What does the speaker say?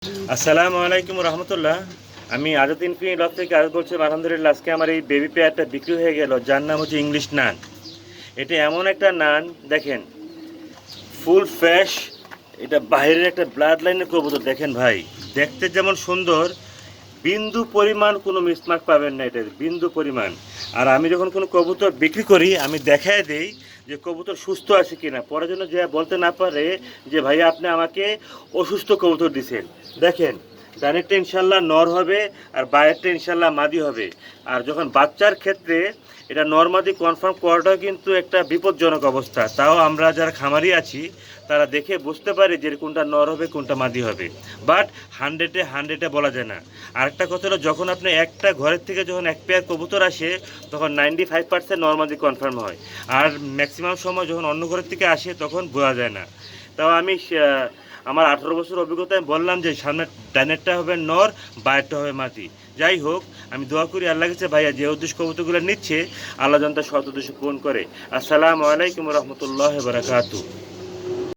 আসসালামু আলাইকুম রহমতুল্লাহ। আমি আজাদিন ফি লব থেকে আজ বলছি আলহামদুলিল্লাহ। আজকে আমার এই বেবি পেয়ারটা বিক্রি হয়ে গেল, যার নাম হচ্ছে ইংলিশ নান। এটা এমন একটা নান, দেখেন ফুল ফ্রেশ। এটা বাইরের একটা ব্লাড লাইনের কবুতর। দেখেন ভাই, দেখতে যেমন সুন্দর, বিন্দু পরিমাণ কোনো মিসমার্ক পাবেন না, এটা বিন্দু পরিমাণ। আর আমি যখন কোনো কবুতর বিক্রি করি আমি দেখায় দেই যে কবুতর সুস্থ আছে কিনা, পরে জন্য যে বলতে না পারে যে ভাইয়া আপনি আমাকে অসুস্থ কবুতর দিছেন। দেখেন ডানেরটা ইনশাল্লাহ নর হবে আর বাইরেরটা ইনশাল্লাহ মাদি হবে। আর যখন বাচ্চার ক্ষেত্রে এটা নর্মাদি কনফার্ম করাটাও কিন্তু একটা বিপজ্জনক অবস্থা। তাও আমরা যারা খামারি আছি তারা দেখে বুঝতে পারে যে কোনটা নর হবে কোনটা মাদি হবে, বাট হান্ড্রেডে বলা যায় না। আরেকটা কথা হলো, যখন আপনি একটা ঘরের থেকে যখন এক পেয়ার কবুতর আসে তখন 95% নর্মাদি কনফার্ম হয়। আর ম্যাক্সিমাম সময় যখন অন্য ঘরের থেকে আসে তখন বোঝা যায় না। তাও আমি আমার 18 বছর অভিজ্ঞতায় বললাম যে সামনে ডানেরটা হবে নর, বাইরেরটা হবে মাটি। যাই হোক, আমি দোয়া করি আল্লাহ কাছে ভাইয়া যে উদ্দেশ্য কবুতরগুলো নিচ্ছে আল্লাহ যেন তার সৎ উদ্দেশ্য পূরণ করে। আসসালামু আলাইকুম রহমতুল্লাহ বারাকাতুহু।